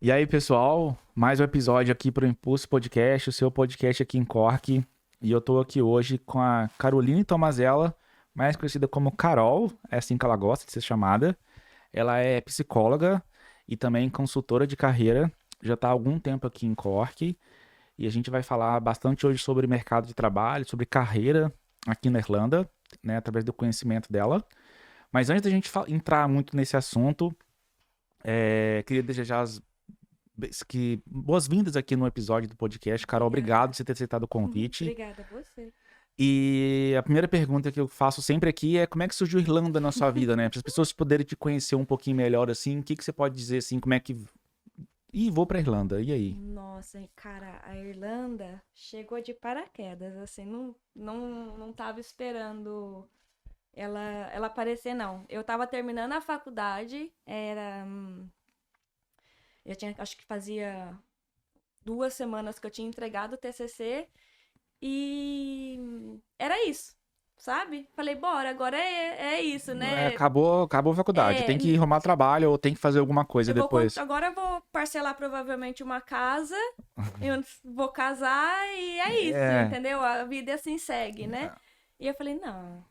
E aí, pessoal, mais um episódio aqui pro Impulso Podcast, o seu podcast aqui em Cork. E eu tô aqui hoje com a Caroline Tomazella, mais conhecida como Carol, é assim que ela gosta de ser chamada. Ela é psicóloga e também consultora de carreira, já tá há algum tempo aqui em Cork. E a gente vai falar bastante hoje sobre mercado de trabalho, sobre carreira aqui na Irlanda, né, através do conhecimento dela. Mas antes da gente entrar muito nesse assunto, queria desejar boas-vindas aqui no episódio do podcast. Carol, obrigado Obrigada. por você ter aceitado o convite. Obrigada a você. E a primeira pergunta que eu faço sempre aqui é como é que surgiu a Irlanda na sua vida, né? Para as pessoas poderem te conhecer um pouquinho melhor, assim, o que que você pode dizer, assim, como é que... Ih, vou pra Irlanda, e aí? Nossa, cara, a Irlanda chegou de paraquedas, assim, não tava esperando ela aparecer, não. Eu tava terminando a faculdade, eu tinha, acho que fazia 2 semanas que eu tinha entregado o TCC e era isso, sabe? Falei, bora, agora é isso, né? Acabou a faculdade, É, tem que arrumar trabalho ou tem que fazer alguma coisa depois. agora eu vou parcelar provavelmente uma casa, eu vou casar e é isso, É, entendeu? A vida assim segue, né? E eu falei, não,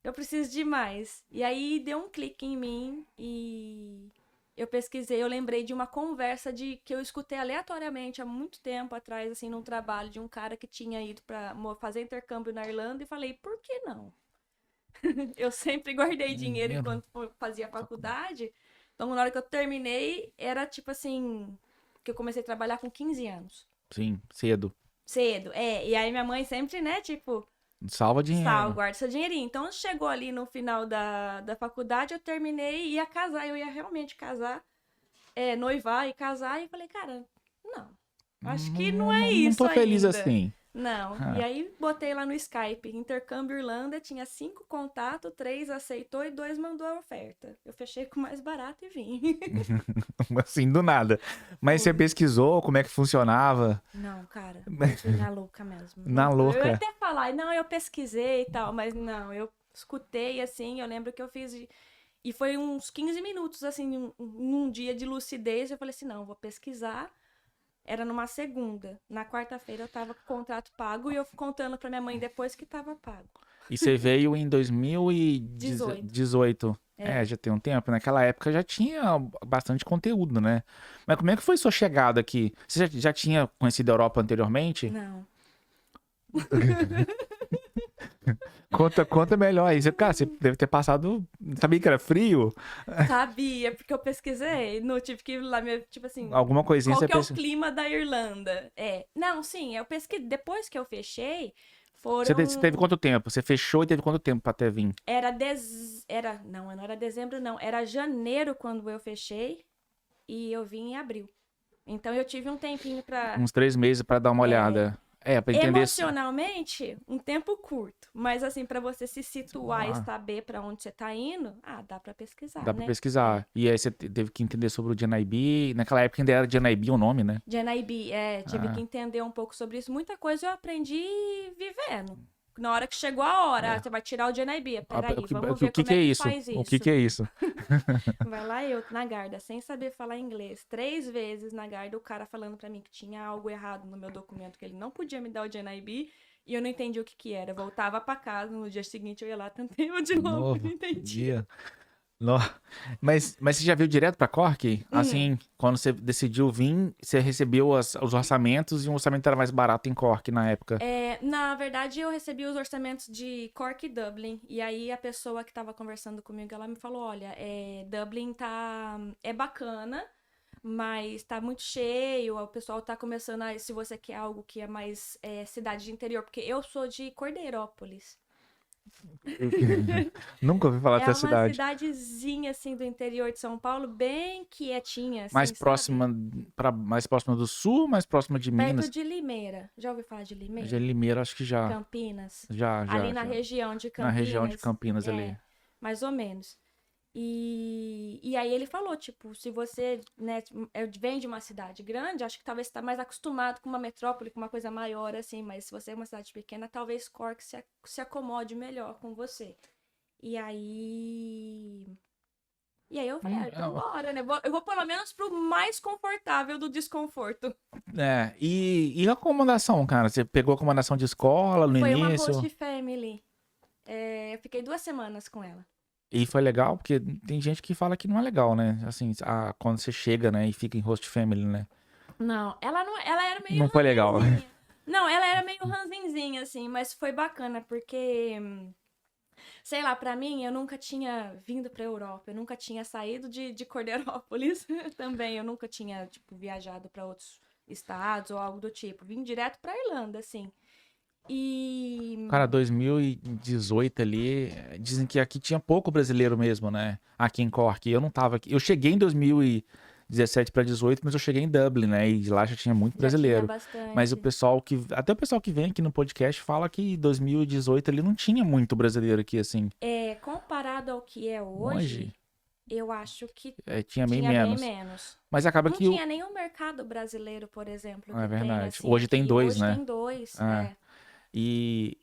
eu preciso de mais. E aí deu um clique em mim e eu pesquisei, eu lembrei de uma conversa que eu escutei aleatoriamente há muito tempo atrás, assim, num trabalho de um cara que tinha ido para fazer intercâmbio na Irlanda e falei, por que não? Eu sempre guardei dinheiro mesmo? enquanto fazia faculdade. Então, na hora que eu terminei, era tipo assim, que eu comecei a trabalhar com 15 anos. Sim, cedo. Cedo. E aí minha mãe sempre, né, tipo, Salva sal, dinheiro. guarda seu dinheirinho. Então, chegou ali no final da faculdade, eu terminei e ia casar. Eu ia realmente casar, noivar e casar. E falei, cara, não, acho que não é Não isso tô feliz ainda. assim. Não. E aí botei lá no Skype, intercâmbio Irlanda, tinha 5 contatos, 3 aceitou e 2 mandou a oferta. Eu fechei com o mais barato e vim. Assim, do nada. Mas você Foi. pesquisou como é que funcionava? Não, cara, eu fui na louca mesmo. Na Eu ia louca. até falar, não, eu pesquisei e tal, mas não, eu escutei assim, eu lembro que eu fiz. E foi uns 15 minutos, assim, num dia de lucidez. Eu falei assim: não, vou pesquisar. Era numa segunda. Na quarta-feira eu tava com o contrato pago e eu contando pra minha mãe depois que tava pago. E você veio em 18. 2018. É, É. já tem um tempo. Naquela época já tinha bastante conteúdo, né? Mas como é que foi sua chegada aqui? Você já tinha conhecido a Europa anteriormente? Não. Conta melhor aí. Cara, você deve ter passado. Sabia que era frio? Sabia, porque eu pesquisei. Não tive que ir lá, tipo assim, Alguma coisinha qual você que é o pensa. clima da Irlanda? Não, sim, eu pesquisei. Depois que eu fechei, Você teve foram. quanto tempo? Você fechou e teve quanto tempo pra ter vindo? Não era dezembro, não. Era janeiro quando eu fechei e eu vim em abril. Então eu tive um tempinho pra. Uns 3 meses pra dar uma é, olhada. É, pra entender. Emocionalmente, um tempo curto. Mas assim, pra você se situar e Ah, saber pra onde você tá indo, dá pra pesquisar, dá pra né? É. pesquisar. E aí você teve que entender sobre o JNIB. Naquela época ainda era JNIB o nome, né? De NIB, tive que Ah, entender um pouco sobre isso. Muita coisa eu aprendi vivendo. Na hora que chegou a hora, é. você vai tirar o de NIB. Peraí, vamos O ver que como que é é que isso? faz O que isso. que é isso? Vai lá eu, na Garda, sem saber falar inglês. 3 vezes na Garda, o cara falando pra mim que tinha algo errado no meu documento, que ele não podia me dar o de NIB, e eu não entendi o que que era. Eu voltava pra casa, no dia seguinte eu ia lá, tentei eu de novo, e não Novo entendi. dia. No- Mas você já veio direto pra Cork? Hum, Assim, quando você decidiu vir, você recebeu os orçamentos e um orçamento era mais barato em Cork na época. Na verdade, eu recebi os orçamentos de Cork e Dublin. E aí a pessoa que estava conversando comigo, ela me falou: olha, Dublin é bacana, mas tá muito cheio. O pessoal tá começando a. Se você quer algo que é mais cidade de interior, porque eu sou de Cordeirópolis. Nunca ouvi falar É dessa uma cidade. cidadezinha assim do interior de São Paulo, bem quietinha, Mais assim, sabe? próxima, mais próxima do sul, mais próxima de Perto Minas? de Limeira. Já ouviu falar de Já Limeira? Limeira, acho que já. Campinas. Já, Ali já, na já. região de Na região de Campinas. Campinas ali. Mais ou menos. E aí ele falou, tipo, se você, né, vem de uma cidade grande, acho que talvez você tá mais acostumado com uma metrópole, com uma coisa maior, assim, mas se você é uma cidade pequena, talvez Cork se acomode melhor com você. E aí E aí eu falei, então bora, né? Eu vou pelo menos pro mais confortável do desconforto. E a acomodação, cara? Você pegou acomodação de escola no Foi uma início? host family. Eu fiquei 2 semanas com ela. E foi legal? Porque tem gente que fala que não é legal, né? Assim, quando você chega, né, e fica em host family, né? Não, ela era meio Não foi legal. ranzinzinha. Não, ela era meio ranzinzinha, assim, mas foi bacana, porque, sei lá, pra mim, eu nunca tinha vindo pra Europa, eu nunca tinha saído de Cordeirópolis também, eu nunca tinha, tipo, viajado pra outros estados ou algo do tipo. Vim direto pra Irlanda, assim. E Cara, 2018 ali, dizem que aqui tinha pouco brasileiro mesmo, né? Aqui em Cork. Eu não tava aqui. Eu cheguei em 2017 para 18, mas eu cheguei em Dublin, né? E lá já tinha muito já tinha brasileiro. Mas o bastante. pessoal até o pessoal que vem aqui no podcast fala que 2018 ali não tinha muito brasileiro aqui, assim. Comparado ao que é Hoje, hoje, eu acho que tinha bem tinha bem menos. menos. Mas acaba Não que tinha nenhum mercado brasileiro, por exemplo, É que tem, verdade. assim, Hoje tem aqui. dois, Hoje né? tem dois, É.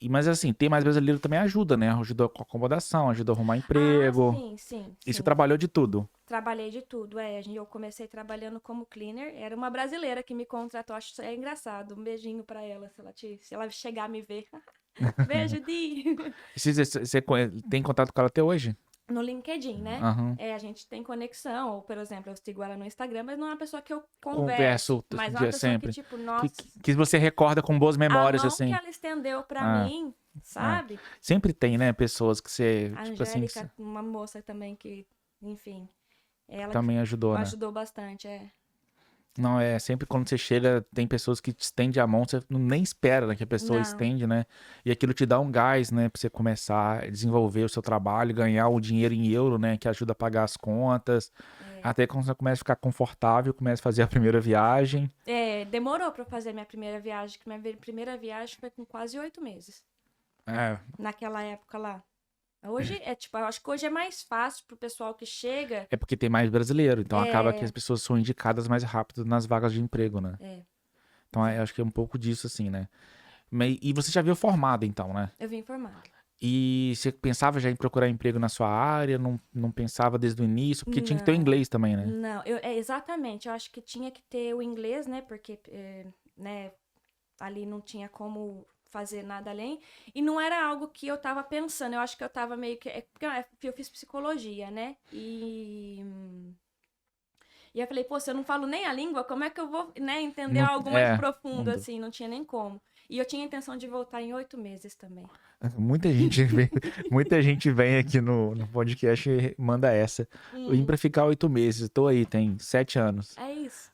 Mas assim, ter mais brasileiro também ajuda, né? Ajuda com acomodação, ajuda a arrumar Ah, emprego. sim, sim, E você sim. trabalhou de tudo. Trabalhei de tudo, Eu comecei trabalhando como cleaner. Era uma brasileira que me contratou. Acho que é engraçado. Um beijinho pra ela, se ela chegar a me ver. Beijo, Di! E você tem contato com ela até hoje? No LinkedIn, né? Aham. A gente tem conexão. Ou, por exemplo, eu sigo ela no Instagram, mas não é uma pessoa que eu converso. Converso Mas é uma pessoa que, sempre. tipo, Que, nossa, que você recorda com boas a memórias, mão que assim. ela estendeu pra Ah, mim, ah. sabe? Sempre tem, né? Pessoas que você, A tipo assim, Angélica, uma moça também que, enfim, ela que também ajudou, né? ajudou bastante, Não, sempre quando você chega, tem pessoas que te estendem a mão, você nem espera, né, que a pessoa Não, estende, né? E aquilo te dá um gás, né, pra você começar a desenvolver o seu trabalho, ganhar o dinheiro em euro, né, que ajuda a pagar as contas. Até quando você começa a ficar confortável, começa a fazer a primeira viagem. demorou pra eu fazer minha primeira viagem, que minha primeira viagem foi com quase 8 meses, É, naquela época lá. Hoje tipo, eu acho que hoje é mais fácil pro pessoal que chega. é porque tem mais brasileiro, então acaba que as É, pessoas são indicadas mais rápido nas vagas de emprego, né? é, Então eu acho que é um pouco disso, assim, né? E você já veio formado, então, né? eu vim formada. E você pensava já em procurar emprego na sua área? Não pensava desde o início? Porque tinha que ter o Não, inglês também, né? não, exatamente, eu acho que tinha que ter o inglês, né, porque, né, ali não tinha como fazer nada além. E não era algo que eu tava pensando. Eu acho que eu tava meio que. Porque eu fiz psicologia, né? E eu falei, pô, se eu não falo nem a língua, como é que eu vou, né, entender Não, algo mais profundo, não- assim? Não tinha nem como. E eu tinha a intenção de voltar em 8 meses também. muita gente vem, muita gente vem aqui no podcast e manda essa. Eu vim Hum, pra ficar 8 meses, tô aí, tem 7 anos. é isso.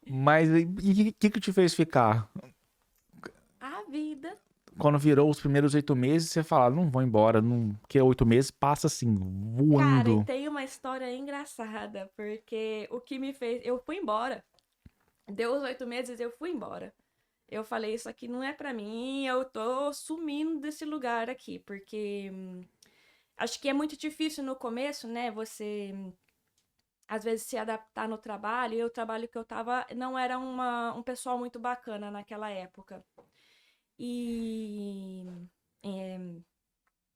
Mas e o que te fez ficar? A vida. Quando virou os primeiros 8 meses, você fala, não vou embora, não... porque 8 meses passa assim, Cara, e voando. tem uma história engraçada, porque o que me fez. Eu fui embora. Deu os 8 meses, eu fui embora. Eu falei, isso aqui não é pra mim, eu tô sumindo desse lugar aqui, porque acho que é muito difícil no começo, né? Você às vezes se adaptar no trabalho, e o trabalho que eu tava não era um pessoal muito bacana naquela época. E é,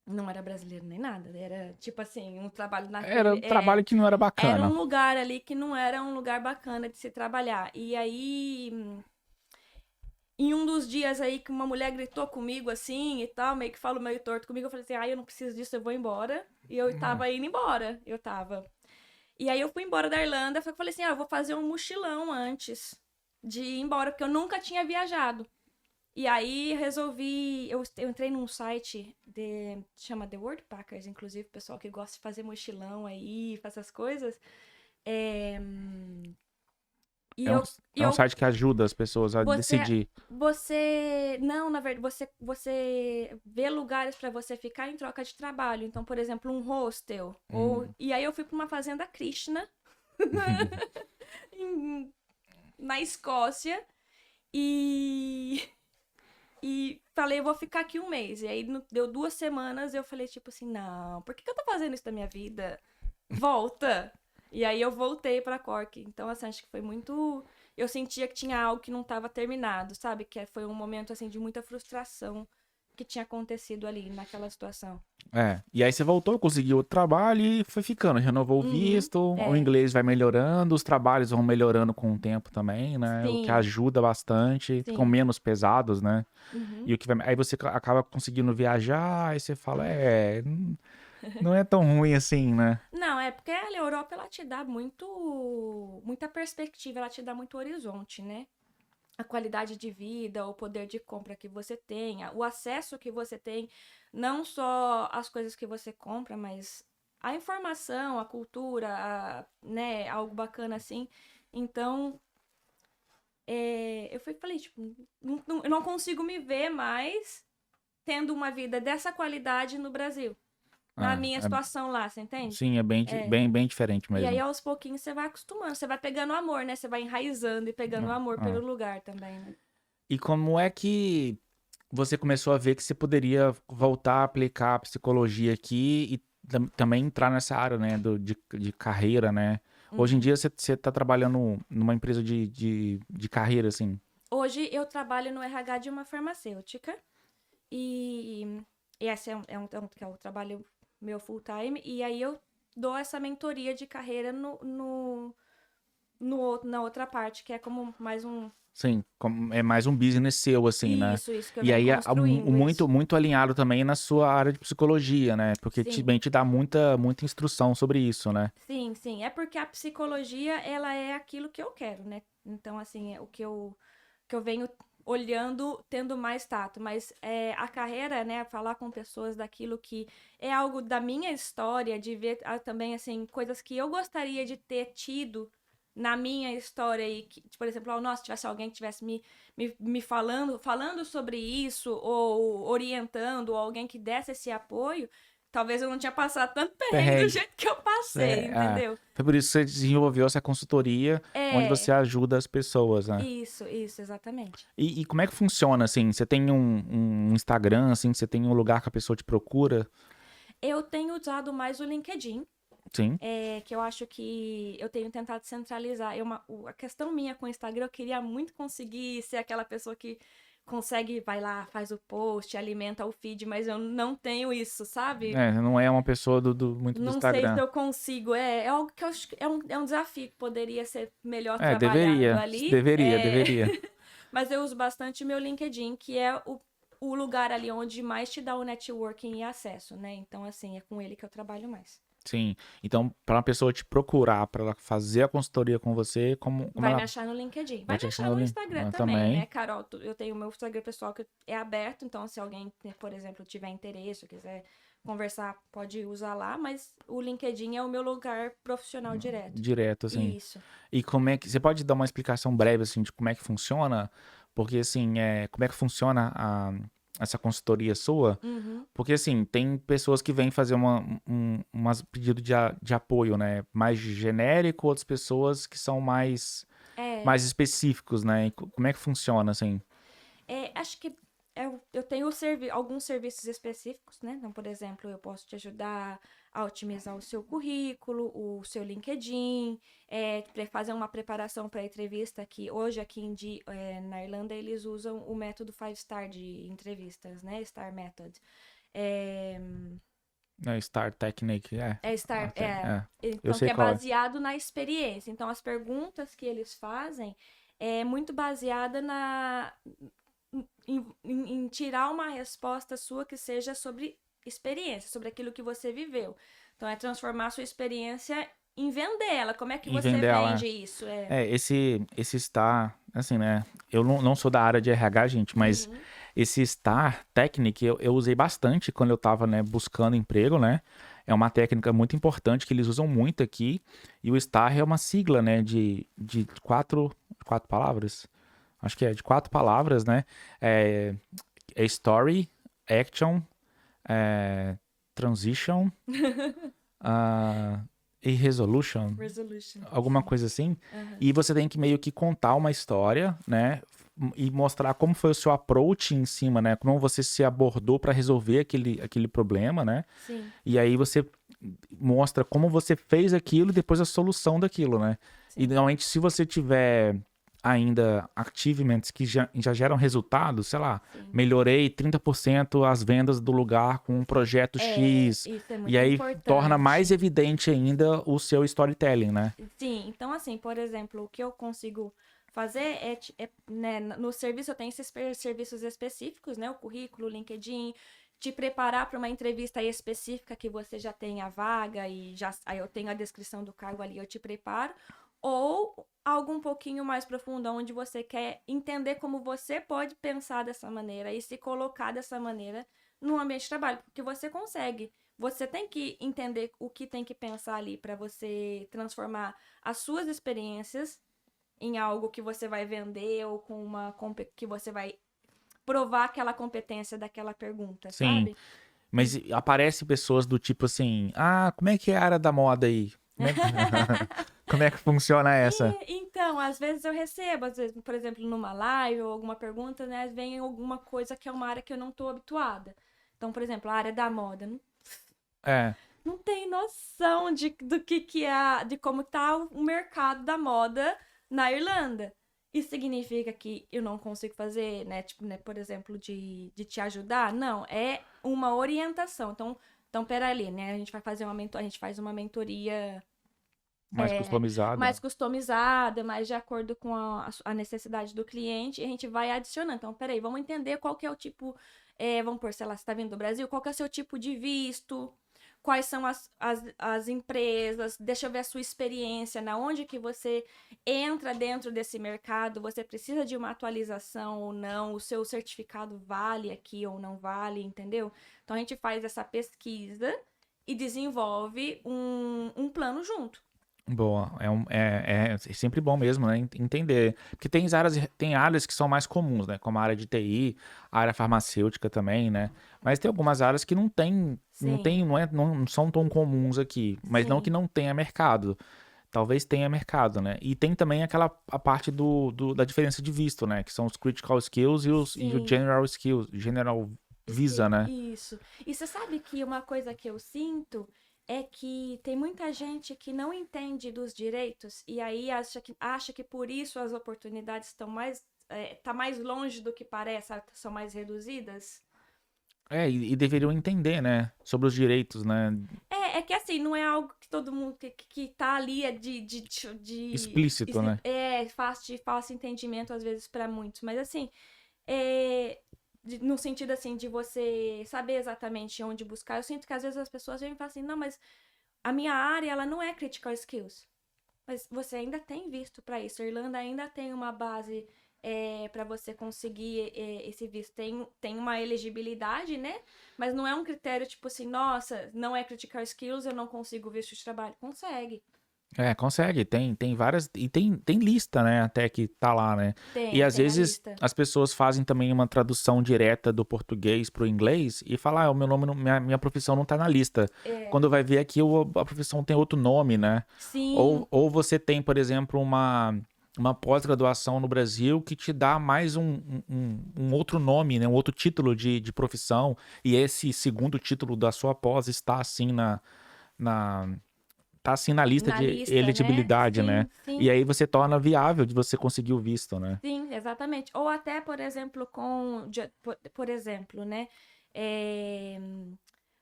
não era brasileiro nem nada, era tipo assim, um trabalho Era naquele. um trabalho que não era Era bacana. um lugar ali que não era um lugar bacana de se trabalhar. E aí, em um dos dias aí que uma mulher gritou comigo assim e tal, meio que falou meio torto comigo, eu falei assim, eu não preciso disso, eu vou embora. E eu tava indo embora, eu tava. E aí eu fui embora da Irlanda, falei assim, eu vou fazer um mochilão antes de ir embora, porque eu nunca tinha viajado. E aí resolvi, eu entrei num site chama The Worldpackers, inclusive, pessoal que gosta de fazer mochilão aí, fazer essas coisas. É, e É um, eu, e é um eu site que ajuda as pessoas a Você, decidir. não, na verdade, você vê lugares para você ficar em troca de trabalho. Então, por exemplo, um hostel. E aí eu fui para uma fazenda Krishna na Escócia e falei, eu vou ficar aqui um mês. E aí deu 2 semanas, eu falei tipo assim, não, por que eu tô fazendo isso da minha vida? Volta. E aí eu voltei pra Cork. Então, assim, acho que foi muito. Eu sentia que tinha algo que não estava terminado, sabe? Que foi um momento, assim, de muita frustração que tinha acontecido ali naquela situação. E aí você voltou, conseguiu outro trabalho e foi ficando, renovou o visto, o inglês vai melhorando, os trabalhos vão melhorando com o tempo também, né? O que Sim, ajuda bastante, ficam sim. menos pesados, né? Uhum. E o que aí você acaba conseguindo viajar, aí você fala, não é tão ruim assim, né? Não, é porque a Europa ela te dá muita perspectiva, ela te dá muito horizonte, né? A qualidade de vida, o poder de compra que você tem, o acesso que você tem, não só as coisas que você compra, mas a informação, a cultura, né, algo bacana assim. Então, falei, tipo, eu não consigo me ver mais tendo uma vida dessa qualidade no Brasil, na Ah, minha situação lá, você entende? sim, é bem, É. bem, bem diferente E aí, mesmo. aos pouquinhos, você vai acostumando, você vai pegando amor, né? Você vai enraizando e pegando amor Ah. pelo lugar também, né? E como é que você começou a ver que você poderia voltar a aplicar a psicologia aqui e também entrar nessa área, né, de carreira, né? Hoje em Uhum. dia você tá trabalhando numa empresa de carreira, assim. Hoje eu trabalho no RH de uma farmacêutica e, e esse que é o trabalho meu full time. E aí eu dou essa mentoria de carreira na outra parte, que é como mais um. Sim, é mais um business seu, assim, né? Isso que eu E venho aí construindo muito, isso. muito alinhado também na sua área de psicologia, né? Porque Sim, bem te dá muita, muita instrução sobre isso, né? sim, sim. É porque a psicologia, ela é aquilo que eu quero, né? Então, assim, é o que eu venho olhando, tendo mais tato. Mas a carreira, né, falar com pessoas daquilo que é algo da minha história, de ver também, assim, coisas que eu gostaria de ter tido na minha história e que, por exemplo, nossa, se tivesse alguém que tivesse me falando sobre isso, ou orientando, ou alguém que desse esse apoio, talvez eu não tinha passado tanto perrengue do Perrengue. jeito que eu passei, entendeu? Foi por isso que você desenvolveu essa consultoria onde você É, ajuda as pessoas, né? isso, exatamente. E como é que funciona, assim? Você tem um Instagram, assim? Você tem um lugar que a pessoa te procura? Eu tenho usado mais o LinkedIn, Sim. que eu acho que eu tenho tentado centralizar. A questão minha com o Instagram, eu queria muito conseguir ser aquela pessoa que consegue, vai lá, faz o post, alimenta o feed, mas eu não tenho isso, sabe? Não é uma pessoa muito do Não sei se Instagram. eu consigo. É algo que eu acho que é um desafio que poderia ser melhor É, trabalhado deveria. ali. Deveria. Mas eu uso bastante meu LinkedIn, que é o lugar ali onde mais te dá o networking e acesso, né? Então, assim, é com ele que eu trabalho mais. Sim. Então, para uma pessoa te procurar, para ela fazer a consultoria com você, como Vai me ela achar no LinkedIn. vai Vai te me achar achar no ali Instagram também, né, também? Carol? Eu tenho o meu Instagram pessoal que é aberto, então se alguém, né, por exemplo, tiver interesse ou quiser conversar, pode usar lá, mas o LinkedIn é o meu lugar profissional direto. Direto, assim. Isso. E como é que. Você pode dar uma explicação breve, assim, de como é que funciona? Porque, assim, como é que funciona essa consultoria sua? Uhum. Porque, assim, tem pessoas que vêm fazer umas pedido de apoio, né? Mais genérico, outras pessoas que são É, mais específicos, né? E como é que funciona, assim? acho que eu tenho alguns serviços específicos, né? Então, por exemplo, eu posso te ajudar a otimizar o seu currículo, o seu LinkedIn, para fazer uma preparação para a entrevista, que hoje na Irlanda eles usam o método 5 Star de entrevistas, né? Star Method. É, Star Technique, Star, Eu então, sei que é qual é. baseado na experiência. Então, as perguntas que eles fazem é muito baseada em tirar uma resposta sua que seja sobre experiência, sobre aquilo que você viveu. Então, é transformar a sua experiência em vender ela. Como é que Em você vender ela. vende isso? Esse Star, assim, né? Eu não sou da área de RH, gente, mas Uhum. esse Star Technique eu usei bastante quando eu tava, né, buscando emprego, né? É uma técnica muito importante que eles usam muito aqui. E o Star é uma sigla, né, de quatro palavras. Acho que é de 4 palavras, né? É, é Story, Action, é, Transition, ah, e Resolution. Resolution. Alguma Sim. coisa assim. Uhum. E você tem que meio que contar uma história, né? E mostrar como foi o seu approach em cima, né? Como você se abordou para resolver aquele problema, né? Sim, E aí você mostra como você fez aquilo e depois a solução daquilo, né? E sim. normalmente, se você tiver ainda achievements que já geram resultados, sei lá, Sim. melhorei 30% as vendas do lugar com um projeto X, Isso é muito e aí importante. torna mais evidente ainda o seu storytelling, né? Sim, então assim, por exemplo, o que eu consigo fazer né, no serviço eu tenho esses serviços específicos, né, o currículo, o LinkedIn, te preparar para uma entrevista específica que você já tem a vaga e já aí eu tenho a descrição do cargo ali, eu te preparo, ou algo um pouquinho mais profundo, onde você quer entender como você pode pensar dessa maneira e se colocar dessa maneira no ambiente de trabalho, porque você consegue. Você tem que entender o que tem que pensar ali para você transformar as suas experiências em algo que você vai vender ou com que você vai provar aquela competência daquela pergunta, Sim, sabe? mas aparece pessoas do tipo assim, ah, como é que é a área da moda aí? Como é que, como é que funciona essa? Então, às vezes eu recebo, às vezes, por exemplo, numa live ou alguma pergunta, né, vem alguma coisa que é uma área que eu não tô habituada. Então, por exemplo, a área da moda. É, Não tem noção do que é, de como tá o mercado da moda na Irlanda. Isso significa que eu não consigo fazer, né, tipo, né, por exemplo, de te ajudar? Não, é uma orientação. Então, pera ali, né? A gente vai fazer a gente faz uma mentoria mais customizada. mais customizada, mais de acordo com a necessidade do cliente, e a gente vai adicionando. Então, peraí, vamos entender qual que é o tipo, vamos por, sei lá, você está vindo do Brasil, qual que é o seu tipo de visto, quais são as empresas, deixa eu ver a sua experiência, na onde que você entra dentro desse mercado, você precisa de uma atualização ou não, o seu certificado vale aqui ou não vale, entendeu? Então, a gente faz essa pesquisa e desenvolve um plano junto. Boa, é sempre bom mesmo, né? Entender. Porque tem áreas que são mais comuns, né? Como a área de TI, a área farmacêutica também, né? Mas tem algumas áreas que Sim, não são tão comuns aqui. Mas não que sim, não tenha mercado. Talvez tenha mercado, né? E tem também a parte da diferença de visto, né? Que são os critical skills e o sim. general skills, general visa, né? Isso. E você sabe que uma coisa que eu sinto é que tem muita gente que não entende dos direitos e aí acha que por isso as oportunidades estão tá mais longe do que parece, sabe? São mais reduzidas. E deveriam entender, né? Sobre os direitos, né? É que assim, não é algo que todo mundo que tá ali é Explícito, né? fácil de fácil entendimento às vezes para muitos, mas assim, é, no sentido assim de você saber exatamente onde buscar. Eu sinto que às vezes as pessoas vêm e falam assim, não, mas a minha área ela não é critical skills, mas você ainda tem visto para isso. A Irlanda ainda tem uma base para você conseguir esse visto. Tem uma elegibilidade, né? Mas não é um critério tipo assim, nossa, não é critical skills, eu não consigo visto de trabalho. Consegue. Consegue, tem várias, e tem lista, né, até que tá lá, né, e às Tem a vezes lista. as pessoas fazem também uma tradução direta do português pro inglês e falam, o meu nome, minha profissão não tá na lista, É, quando vai ver aqui a profissão tem outro nome, né, sim, ou você tem, por exemplo, uma pós-graduação no Brasil que te dá mais um outro nome, né, um outro título de profissão, e esse segundo título da sua pós está assim na tá assim na lista na de lista, né? elegibilidade, né? Sim, E sim. aí você torna viável de você conseguir o visto, né? Sim, exatamente. Ou até, por exemplo, por exemplo, né?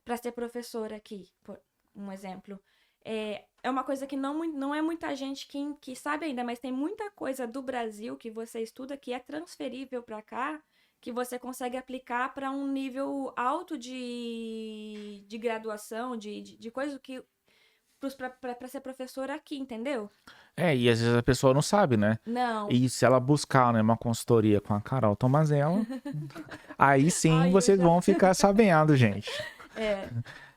Para ser professora aqui, um exemplo. É uma coisa que não é muita gente que sabe ainda, mas tem muita coisa do Brasil que você estuda que é transferível para cá, que você consegue aplicar para um nível alto de graduação, de coisa que para ser professora aqui, entendeu? E às vezes a pessoa não sabe, né? Não. E se ela buscar, né, uma consultoria com a Carol Tomazella, aí sim Ai, eu vocês já. vão ficar sabendo, gente. É,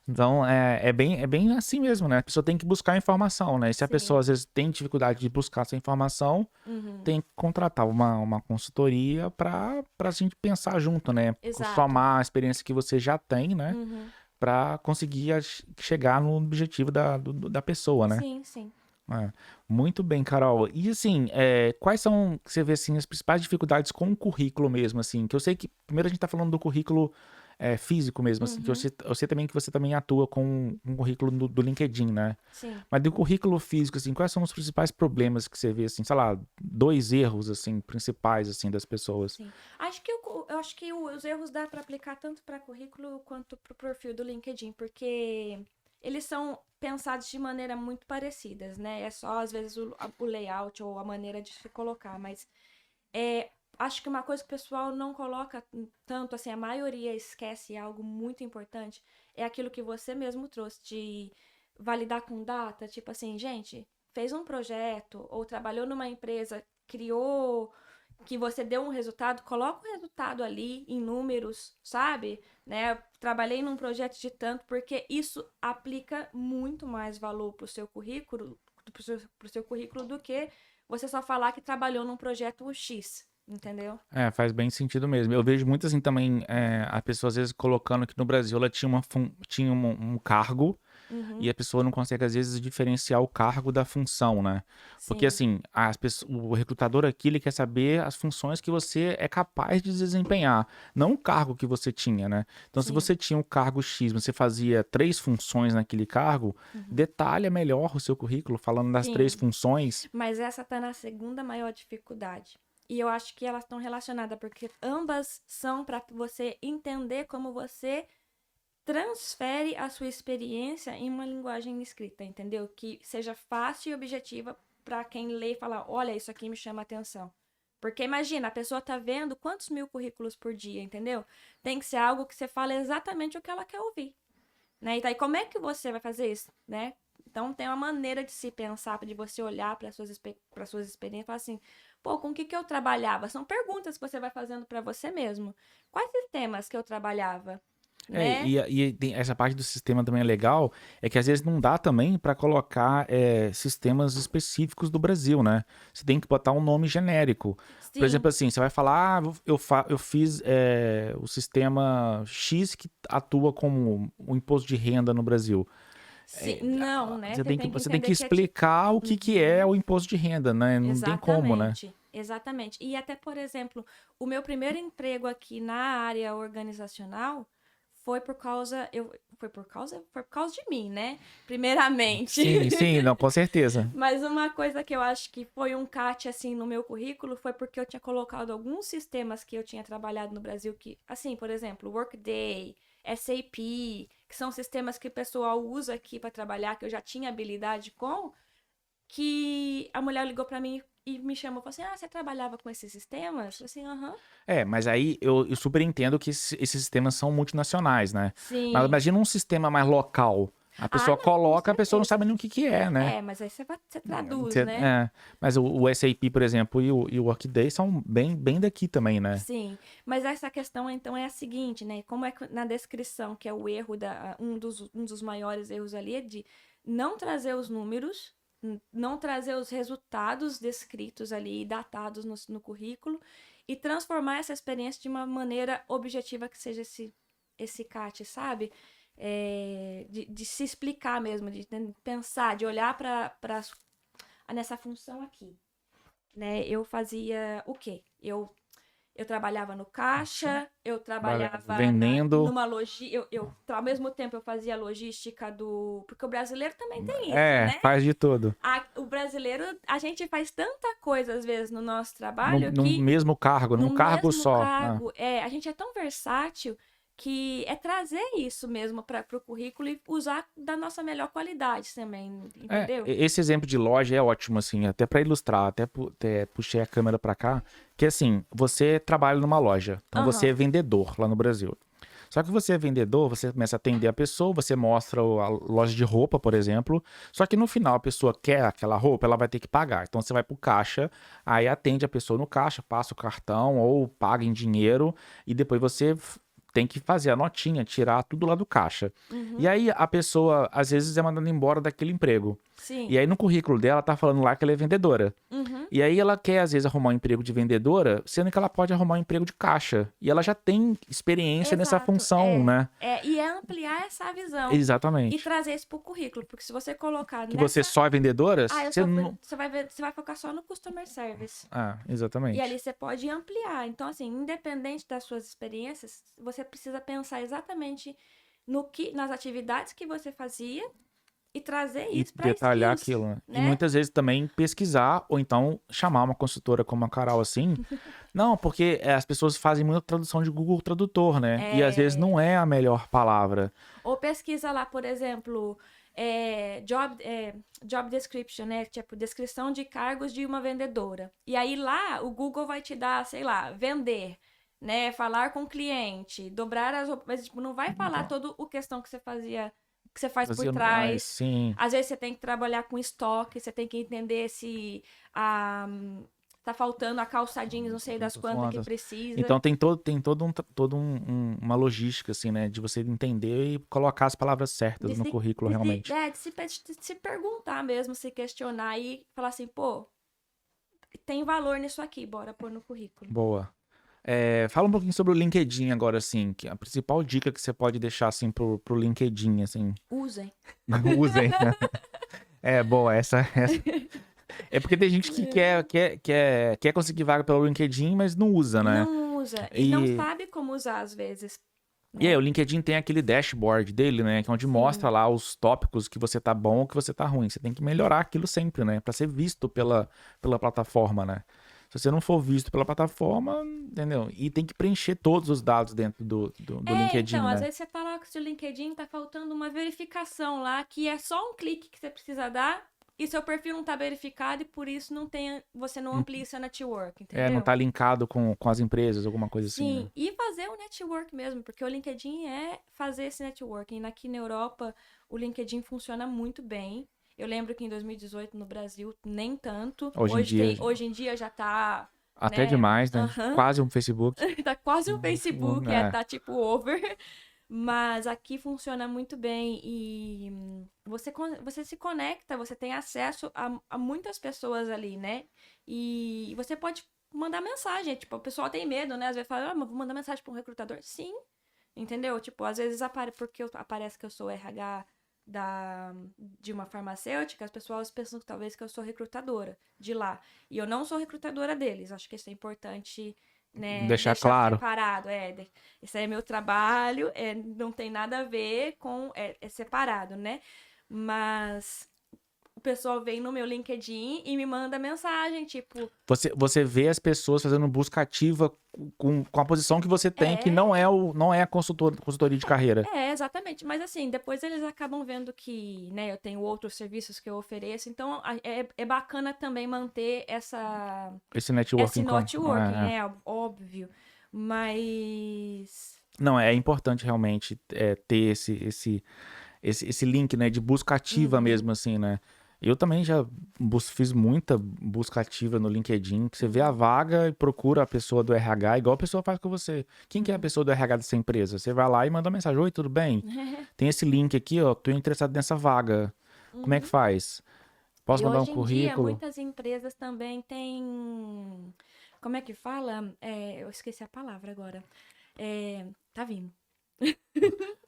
Então, é bem assim mesmo, né? A pessoa tem que buscar informação, né? E se a pessoa sim. às vezes tem dificuldade de buscar essa informação, Uhum. tem que contratar uma consultoria pra gente pensar junto, né? Exato. Somar a experiência que você já tem, né? Uhum. Pra conseguir chegar no objetivo da pessoa, né? Sim, sim. É, muito bem, Carol. E assim, quais são, você vê assim, as principais dificuldades com o currículo mesmo, assim? Que eu sei que primeiro a gente tá falando do currículo físico mesmo, assim, que eu sei também que você também atua com um currículo do LinkedIn, né? Sim. Mas do currículo físico, assim, quais são os principais problemas que você vê, assim, sei lá, 2 erros, assim, principais, assim, das pessoas? Sim. Eu acho que os erros dá para aplicar tanto para currículo quanto para o perfil do LinkedIn, porque eles são pensados de maneira muito parecidas, né? É só, às vezes, o layout ou a maneira de se colocar, mas acho que uma coisa que o pessoal não coloca tanto, assim, a maioria esquece algo muito importante, é aquilo que você mesmo trouxe, de validar com data, tipo assim, gente, fez um projeto ou trabalhou numa empresa, criou que você deu um resultado, coloca o resultado ali em números, sabe? Né? Trabalhei num projeto de tanto, porque isso aplica muito mais valor pro seu currículo, pro seu currículo do que você só falar que trabalhou num projeto X, entendeu? Faz bem sentido mesmo. Eu vejo muito assim também, a pessoa às vezes colocando que no Brasil ela tinha um cargo e Uhum, a pessoa não consegue às vezes diferenciar o cargo da função, né? Porque sim, assim, o recrutador aqui ele quer saber as funções que você é capaz de desempenhar, não o cargo que você tinha, né? Então se sim. você tinha um cargo X, você fazia 3 funções naquele cargo, Uhum. detalha melhor o seu currículo falando das 3 Sim, funções. mas essa tá na segunda maior dificuldade. E eu acho que elas estão relacionadas, porque ambas são para você entender como você transfere a sua experiência em uma linguagem escrita, entendeu? Que seja fácil e objetiva para quem lê e falar, olha, isso aqui me chama atenção. Porque imagina, a pessoa tá vendo quantos mil currículos por dia, entendeu? Tem que ser algo que você fala exatamente o que ela quer ouvir, né? E daí como é que você vai fazer isso, né? Então tem uma maneira de se pensar, de você olhar para suas experiências e falar assim, pô, com o que eu trabalhava? São perguntas que você vai fazendo para você mesmo. Quais sistemas que eu trabalhava, né? Essa parte do sistema também é legal, é que às vezes não dá também para colocar sistemas específicos do Brasil, né? Você tem que botar um nome genérico. Por Sim, exemplo, assim, você vai falar, eu fiz o sistema X que atua como o imposto de renda no Brasil. sim, não, né? Você tem Entender que que é tipo. explicar o que é Uhum, o imposto de renda, né? Não tem como, né? exatamente, exatamente. E até, por exemplo, o meu primeiro emprego aqui na área organizacional foi por causa de mim, né? Primeiramente. Sim, sim, não, com certeza. Mas uma coisa que eu acho que foi um catch assim no meu currículo foi porque eu tinha colocado alguns sistemas que eu tinha trabalhado no Brasil que, assim, por exemplo, Workday, SAP, que são sistemas que o pessoal usa aqui para trabalhar, que eu já tinha habilidade com, que a mulher ligou para mim e me chamou e falou assim: "Ah, você trabalhava com esses sistemas?" Eu assim, aham. Mas aí eu super entendo que esses sistemas são multinacionais, né? Mas Sim. imagina um sistema mais local. A Ah, pessoa não, com coloca, a pessoa não sabe certeza. nem o que é, né? Mas aí você traduz, né? Mas o SAP, por exemplo, e o Workday são bem daqui também, né? Sim, mas essa questão então é a seguinte, né? Como é que na descrição, que é o erro um dos maiores erros ali, é de não trazer os números, não trazer os resultados descritos ali, datados no currículo, e transformar essa experiência de uma maneira objetiva que seja esse CAT, sabe? De se explicar mesmo, de pensar, de olhar para nessa função aqui, né? Eu fazia o quê? Eu trabalhava no caixa, eu trabalhava Vendendo. numa logística, ao mesmo tempo eu fazia a logística do. Porque o brasileiro também tem isso, né? Faz de tudo. O brasileiro, a gente faz tanta coisa às vezes no nosso No, trabalho no que mesmo cargo, no num cargo mesmo só. cargo, a gente é tão versátil que é trazer isso mesmo para o currículo e usar da nossa melhor qualidade também, entendeu? Esse exemplo de loja é ótimo, assim, até para ilustrar, até puxei a câmera para cá, que assim, você trabalha numa loja, então você é Aham. vendedor lá no Brasil. Só que você é vendedor, você começa a atender a pessoa, você mostra a loja de roupa, por exemplo. Só que no final a pessoa quer aquela roupa, ela vai ter que pagar. Então você vai pro caixa, aí atende a pessoa no caixa, passa o cartão ou paga em dinheiro e depois você tem que fazer a notinha, tirar tudo lá do caixa. E Uhum. aí a pessoa às vezes é mandada embora daquele emprego. Sim. E aí no currículo dela tá falando lá que ela é vendedora. Uhum. E aí ela quer, às vezes, arrumar um emprego de vendedora, sendo que ela pode arrumar um emprego de caixa. E ela já tem experiência nessa Exato, função, né? e é ampliar essa visão e Exatamente. trazer isso pro currículo, porque se você colocar Que você só é vendedora, você não... você vai focar só no customer service. Ah, exatamente. E ali você pode ampliar. Então, assim, independente das suas experiências, você precisa pensar exatamente nas atividades que você fazia e trazer E isso para detalhar skills, aquilo, né? E né? muitas vezes também pesquisar, ou então chamar uma consultora como a Carol assim. Não, porque as pessoas fazem muita tradução de Google Tradutor, né? E às vezes não é a melhor palavra. Ou pesquisa lá, por exemplo, job description, né? Tipo, descrição de cargos de uma vendedora. E aí lá o Google vai te dar, sei lá, vender, né? Falar com o cliente, dobrar as roupas, mas tipo, não vai falar toda a questão que você fazia, que você faz por trás. Sim. Às vezes você tem que trabalhar com estoque, você tem que entender se tá faltando a calça jeans, não sei das quantas que precisa. Então tem todo uma logística, assim, né? De você entender e colocar as palavras certas no currículo, realmente. De se perguntar mesmo, se questionar e falar assim, pô, tem valor nisso aqui, bora pôr no currículo. Boa. Fala um pouquinho sobre o LinkedIn agora, assim, que a principal dica que você pode deixar, assim, pro LinkedIn, assim. Usem. Usem. Boa, essa... É porque tem gente que quer conseguir vaga pelo LinkedIn, mas não usa, né? Não usa. E não sabe como usar, às vezes. E aí, o LinkedIn tem aquele dashboard dele, né? Que é onde mostra lá os tópicos que você tá bom ou que você tá ruim. Você tem que melhorar aquilo sempre, né? Pra ser visto pela plataforma, né? Se você não for visto pela plataforma, entendeu? E tem que preencher todos os dados dentro do LinkedIn, então, né? às vezes você tá lá com o seu LinkedIn, tá faltando uma verificação lá, que é só um clique que você precisa dar, e seu perfil não tá verificado, e por isso você não amplia seu network, entendeu? Não tá linkado com as empresas, alguma coisa Sim, assim, né? e fazer o network mesmo, porque o LinkedIn é fazer esse networking. Aqui na Europa, o LinkedIn funciona muito bem. Eu lembro que em 2018, no Brasil, nem tanto. Hoje em dia já tá... Até demais, né? Quase um Facebook. Tá quase um Facebook, tá tipo over. Mas aqui funciona muito bem e você se conecta, você tem acesso a muitas pessoas ali, né? E você pode mandar mensagem. Tipo, o pessoal tem medo, né? Às vezes fala, mas vou mandar mensagem para um recrutador. Sim, entendeu? Tipo, às vezes aparece que eu sou RH de uma farmacêutica, as pessoas pensam que talvez que eu sou recrutadora de lá. E eu não sou recrutadora deles. Acho que isso é importante, né? Deixar claro. Separado. Esse é meu trabalho, não tem nada a ver com... É separado, né? Mas... O pessoal vem no meu LinkedIn e me manda mensagem, tipo... Você vê as pessoas fazendo busca ativa com a posição que você tem, que não é a consultoria de carreira. Exatamente. Mas assim, depois eles acabam vendo que, né, eu tenho outros serviços que eu ofereço. Então, é bacana também manter esse networking. É óbvio. Mas... Não, é importante realmente ter esse link, né, de busca ativa mesmo, assim, né? Eu também já fiz muita busca ativa no LinkedIn, que você vê a vaga e procura a pessoa do RH, igual a pessoa faz com você. Quem que é a pessoa do RH dessa empresa? Você vai lá e manda uma mensagem, oi, tudo bem? Tem esse link aqui, ó, tô interessado nessa vaga. Como é que faz? Posso mandar um currículo? Hoje em dia, muitas empresas também têm... Como é que fala? Eu esqueci a palavra agora. Tá vindo.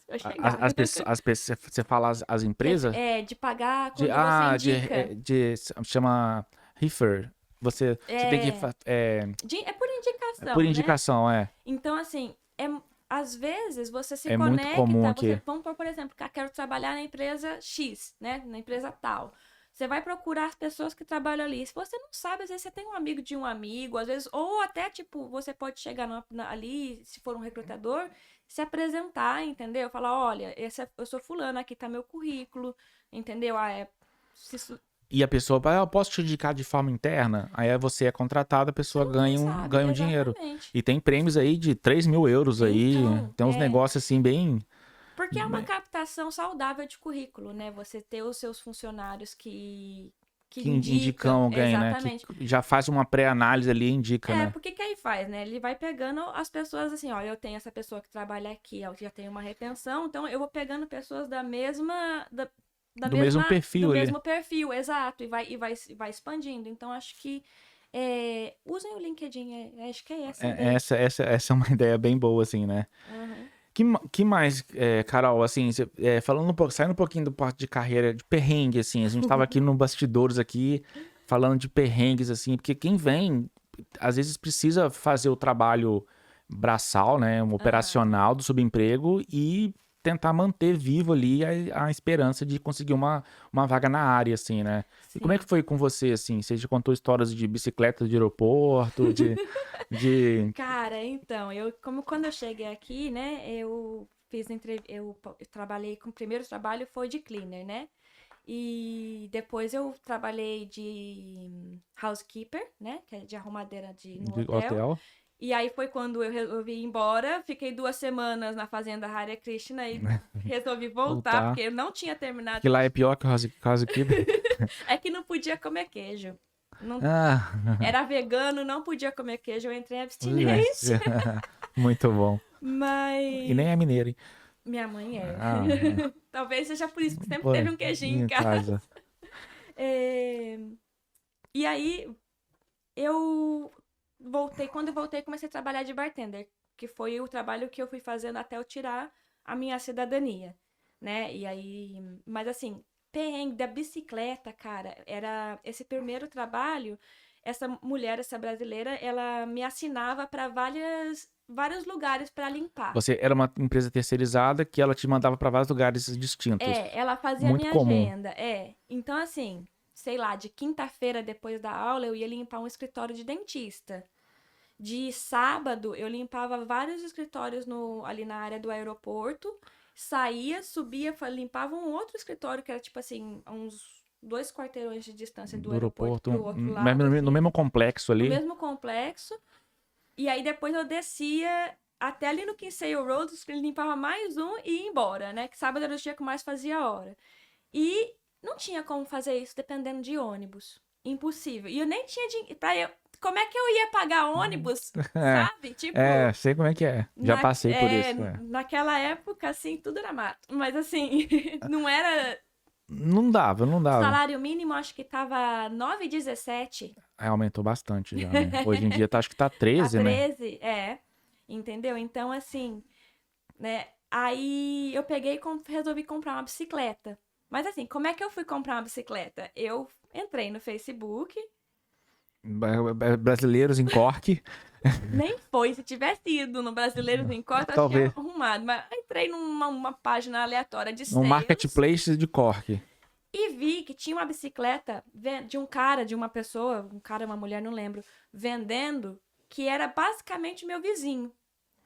Você fala as empresas? De pagar quando você indica. Chama refer. Você tem que... É por indicação, por indicação, né? Então, assim, às vezes você se conecta... muito comum aqui. Vamos por exemplo, que eu quero trabalhar na empresa X, né? Na empresa tal. Você vai procurar as pessoas que trabalham ali. Se você não sabe, às vezes você tem um amigo de um amigo, às vezes, ou até, tipo, você pode chegar ali, se for um recrutador, se apresentar, entendeu? Falar, olha, eu sou fulano, aqui tá meu currículo, entendeu? E a pessoa, eu posso te indicar de forma interna? Aí você é contratado, a pessoa ganha um dinheiro. E tem prêmios aí de 3 mil euros aí, tem uns negócios assim bem... Porque é uma captação saudável de currículo, né? Você ter os seus funcionários que indicam alguém, exatamente, né? Que já faz uma pré-análise ali e indica, né? Porque que aí faz, né? Ele vai pegando as pessoas assim, ó, eu tenho essa pessoa que trabalha aqui, ó, que já tem uma retenção, então eu vou pegando pessoas da mesma Do mesmo perfil do ali. mesmo perfil, exato, e vai expandindo. Então, acho que usem o LinkedIn, acho que é essa a ideia. Essa é uma ideia bem boa, assim, né? Uhum. Que mais, Carol, assim, falando saindo um pouquinho do parte de carreira, de perrengue, assim, a gente tava aqui no bastidores aqui, falando de perrengues, assim, porque quem vem, às vezes precisa fazer o trabalho braçal, né, um operacional do subemprego e tentar manter vivo ali a esperança de conseguir uma vaga na área, assim, né? E como é que Sim. foi com você, assim? Você já contou histórias de bicicleta de aeroporto, de... Cara, então, como quando eu cheguei aqui, né, eu trabalhei o primeiro trabalho foi de cleaner, né? E depois eu trabalhei de housekeeper, né, que é de arrumadeira no de hotel. hotel? E aí foi quando eu resolvi ir embora, fiquei 2 semanas na fazenda Hare Krishna e resolvi voltar, Voltar. porque eu não tinha terminado. Que lá é pior que o housekeeper. É que não podia comer queijo. Não, Ah, era vegano, não podia comer queijo, eu entrei em gente. abstinência. Muito bom. E nem Mas é mineiro, hein? minha mãe é. Ah, Talvez seja por isso que sempre foi. teve um queijinho em Em casa. casa. É, E aí eu quando eu voltei, comecei a trabalhar de bartender, que foi o trabalho que eu fui fazendo até eu tirar a minha cidadania, né? E aí, mas assim, perrengue da bicicleta, cara, era esse primeiro trabalho, essa mulher, essa brasileira, ela me assinava para vários lugares para limpar. Você era uma empresa terceirizada que ela te mandava para vários lugares distintos. Ela fazia a Muito minha comum. agenda, Então, assim, sei lá, de quinta-feira depois da aula eu ia limpar um escritório de dentista. De sábado, eu limpava vários escritórios ali na área do aeroporto. Saía, subia, limpava um outro escritório que era tipo assim, uns 2 quarteirões de distância do Do aeroporto aeroporto. pro outro Mas lado, no assim, mesmo complexo no ali. mesmo complexo. E aí depois eu descia até ali no Kinsale Road, limpava mais um e ia embora, né? Que sábado era o dia que eu mais fazia hora. E não tinha como fazer isso dependendo de ônibus. Impossível. E eu nem tinha dinheiro. Como é que eu ia pagar ônibus? É, Sabe? Tipo, sei como é que é. Já passei por isso. naquela época, assim, tudo era mato. Mas assim, não era. Não dava, não O dava. salário mínimo acho que tava 9,17. Aí aumentou bastante já, né? Hoje em dia acho que tá Tá 13, né? 13, Entendeu? Então, assim, né? Aí eu peguei e resolvi comprar uma bicicleta. Mas assim, como é que eu fui comprar uma bicicleta? Eu entrei no Facebook. Brasileiros em Cork. Nem foi. Se tivesse ido no Brasileiros em Cota, acho que Talvez. tinha arrumado. Mas entrei numa página aleatória de Um sales marketplace de Cork. e vi que tinha uma bicicleta de uma pessoa, um cara, uma mulher, não lembro, vendendo, que era basicamente meu vizinho.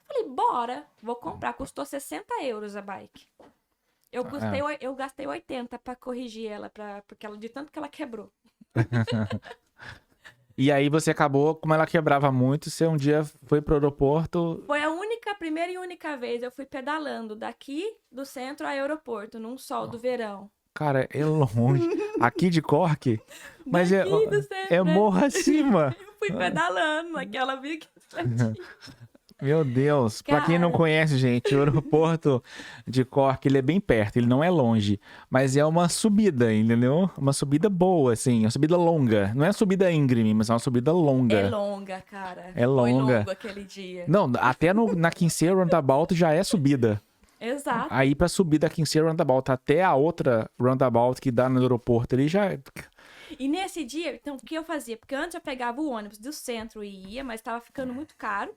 Falei, bora, vou comprar. Custou 60 euros a bike. Eu gastei 80 pra corrigir ela, porque de tanto que ela quebrou. E aí você acabou, como ela quebrava muito, você um dia foi pro aeroporto. Foi a primeira e única vez eu fui pedalando daqui do centro ao aeroporto, num sol do verão. Cara, é longe. Aqui de Cork? Mas Daqui do centro, é morro acima. Eu fui pedalando naquela bicicletinha. Meu Deus. Pra quem não Cara, conhece, gente, o aeroporto de Cork, ele é bem perto, ele não é longe. Mas é uma subida, entendeu? Uma subida boa, assim, uma subida longa. Não é uma subida íngreme, mas é uma subida longa. é longa, cara. É Foi longa. longo aquele dia. Não, até na Kinsale Roundabout já é subida. Exato. Aí pra subir da Kinsale Roundabout até a outra Roundabout que dá no aeroporto, ele já... E nesse dia, então, o que eu fazia? Porque antes eu pegava o ônibus do centro e ia, mas tava ficando muito caro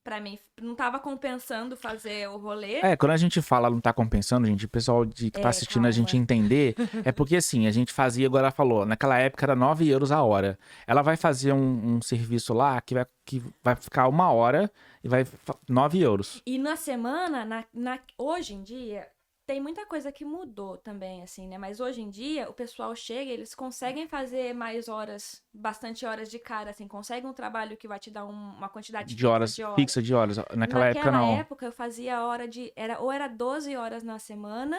pra mim. Não tava compensando fazer o rolê. Quando a gente fala não tá compensando, gente, o pessoal que tá assistindo a gente calma. entender, é porque assim, a gente fazia, agora ela falou, naquela época era 9 euros a hora. Ela vai fazer um serviço lá que vai ficar 1 hora e vai 9 euros. E na semana, hoje em dia, tem muita coisa que mudou também, assim, né? Mas hoje em dia, o pessoal chega, eles conseguem fazer mais horas, bastante horas de cara, assim, conseguem um trabalho que vai te dar uma quantidade De horas, fixa de horas. Naquela época não. Naquela época, eu fazia ou era 12 horas na semana,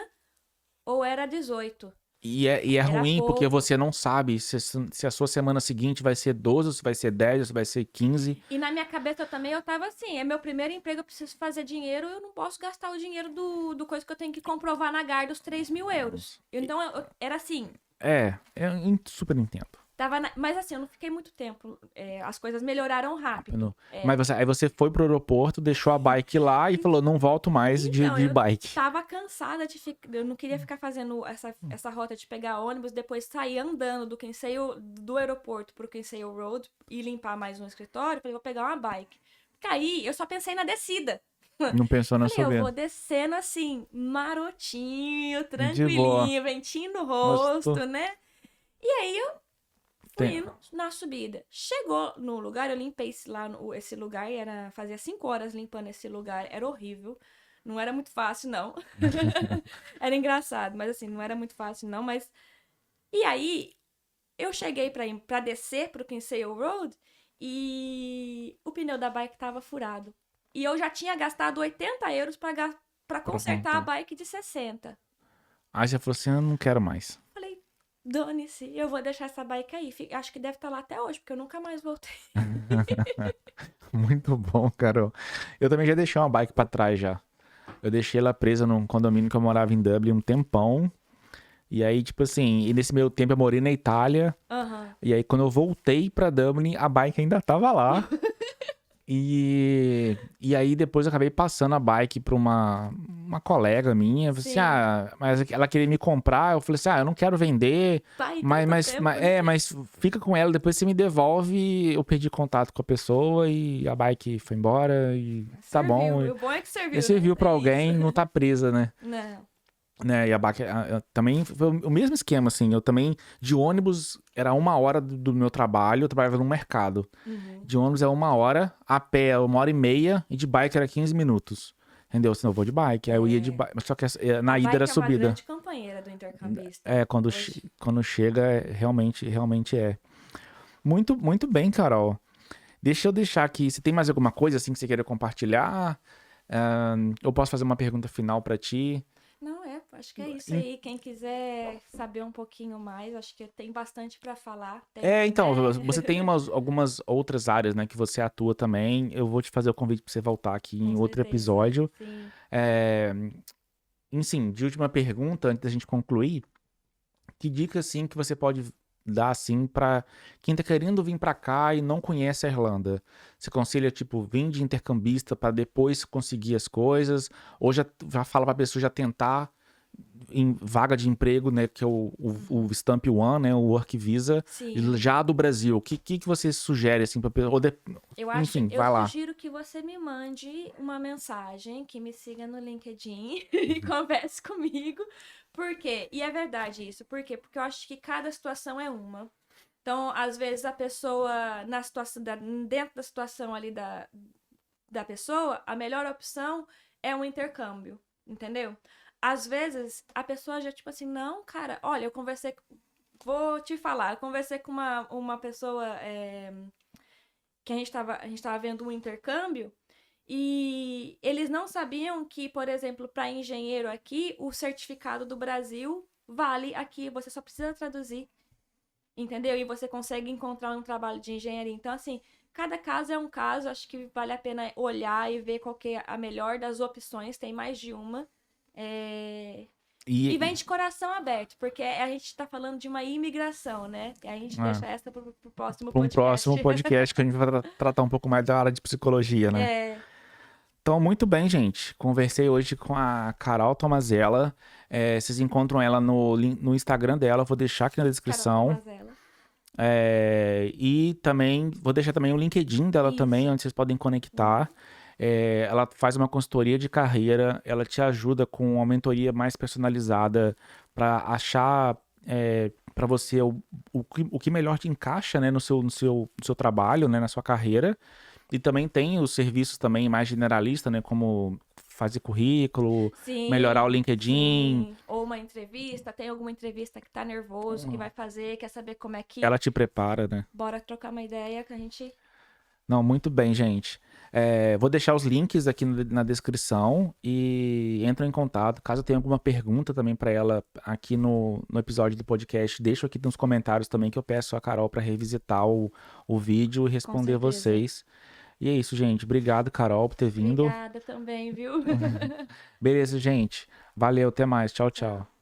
ou era 18. E é Era ruim porque pouco. você não sabe se a sua semana seguinte vai ser 12, ou se vai ser 10, ou se vai ser 15. E na minha cabeça também eu tava assim, é meu primeiro emprego, eu preciso fazer dinheiro, eu não posso gastar o dinheiro do coisa que eu tenho que comprovar na GAR dos 3.000 euros. Então era assim, Eu super entendo. mas assim, eu não fiquei muito tempo. As coisas melhoraram rápido. Mas aí você foi pro aeroporto, deixou a bike lá e falou, não volto mais Então, de eu bike. tava cansada de ficar. Eu não queria ficar fazendo essa rota de pegar ônibus, depois sair andando do aeroporto pro Kinsale Road e limpar mais um escritório. Falei, vou pegar uma bike. Porque aí eu só pensei na descida. Não pensou na Falei, eu subida. vou descendo assim, marotinho, De boa. tranquilinho, ventinho no Gostou? rosto, né? E aí eu fui Tem- indo na subida. Chegou no lugar, eu limpei esse lugar, fazia 5 horas limpando esse lugar, era horrível. Não era muito fácil, não. Era engraçado, mas assim, não era muito fácil, não. Mas. E aí, eu cheguei pra descer pro Kinsale Road e o pneu da bike tava furado. E eu já tinha gastado 80 euros pra consertar a contar. bike de 60. Aí você falou assim, eu não quero mais. Falei, dane-se, eu vou deixar essa bike aí. Acho que deve estar lá até hoje, porque eu nunca mais voltei. Muito bom, Carol. Eu também já deixei uma bike pra trás já. Eu deixei ela presa num condomínio que eu morava em Dublin um tempão. E aí, tipo assim, e nesse meio tempo eu morei na Itália. Aham. E aí, quando eu voltei pra Dublin, a bike ainda tava lá. E aí, depois eu acabei passando a bike pra uma colega minha. Eu falei assim, Sim. mas ela queria me comprar. Eu falei assim, eu não quero vender. Vai Mas, tanto mas, tempo, mas, né? mas fica com ela, depois você me devolve. Eu perdi contato com a pessoa e a bike foi embora. E tá bom. Serviu. O bom é que E serviu, né? serviu pra É isso. alguém, não tá presa, né? Não. Né, e a bike também foi o mesmo esquema, assim. Eu também, de ônibus, era 1 hora do meu trabalho, eu trabalhava no mercado. Uhum. De ônibus é 1 hora, a pé é 1 hora e meia, e de bike era 15 minutos. Entendeu? Senão eu vou de bike. Aí eu ia de bike. Só que na A ida era bike é uma subida. grande companheira do intercambista. Quando, Hoje. quando chega, realmente é. Muito, muito bem, Carol. Deixa eu deixar aqui. Se tem mais alguma coisa assim que você queira compartilhar, eu posso fazer uma pergunta final pra ti. Não, acho que é isso aí. Quem quiser saber um pouquinho mais, acho que tem bastante pra falar. Então, Né? você tem algumas outras áreas, né, que você atua também. Eu vou te fazer o convite pra você voltar aqui Com em outro certeza. episódio. Sim. É, Enfim, de última pergunta, antes da gente concluir, que dica, assim, que você pode dar, assim, pra quem tá querendo vir pra cá e não conhece a Irlanda? Você aconselha, tipo, vir de intercambista pra depois conseguir as coisas? Ou já fala pra pessoa já tentar em vaga de emprego, né, que é o Stamp One, né, o Work Visa, Sim. já do Brasil. O que você sugere, assim, pra pessoa? Enfim, Eu vai lá. sugiro que você me mande uma mensagem, que me siga no LinkedIn e converse comigo. Por quê? E é verdade isso. Por quê? Porque eu acho que cada situação é uma. Então, às vezes, a pessoa, dentro da situação ali da pessoa, a melhor opção é um intercâmbio, entendeu? Às vezes, a pessoa já, tipo assim, não, cara, olha, vou te falar, eu conversei com uma pessoa que a gente tava vendo um intercâmbio e eles não sabiam que, por exemplo, para engenheiro aqui, o certificado do Brasil vale aqui, você só precisa traduzir, entendeu? E você consegue encontrar um trabalho de engenharia. Então, assim, cada caso é um caso, acho que vale a pena olhar e ver qual que é a melhor das opções, tem mais de uma. E vem de coração aberto, porque a gente tá falando de uma imigração, né? E a gente deixa essa pro próximo Para um podcast. próximo podcast que a gente vai tratar um pouco mais da área de psicologia, né? É, Então, muito bem, gente. Conversei hoje com a Carol Tomazella. Vocês encontram ela no Instagram dela, eu vou deixar aqui na Carol descrição. Tomazella. E também vou deixar também o LinkedIn dela também, Isso. onde vocês podem conectar. Ela faz uma consultoria de carreira, ela te ajuda com uma mentoria mais personalizada para achar para você o que melhor te encaixa, né, no seu trabalho, né, na sua carreira. E também tem os serviços também mais generalistas, né, como fazer currículo, melhorar o Sim, LinkedIn. sim. Ou uma entrevista, tem alguma entrevista que tá nervoso, que vai fazer, quer saber como é que. Ela te prepara, né? Bora trocar uma ideia que a gente. Não, muito bem, gente. Vou deixar os links aqui na descrição e entram em contato. Caso tenha alguma pergunta também para ela aqui no episódio do podcast, deixo aqui nos comentários também que eu peço a Carol para revisitar o vídeo e Com responder certeza. vocês. E é isso, gente. Obrigado, Carol, por ter vindo. Obrigada também, viu? Beleza, gente. Valeu, até mais. Tchau, tchau.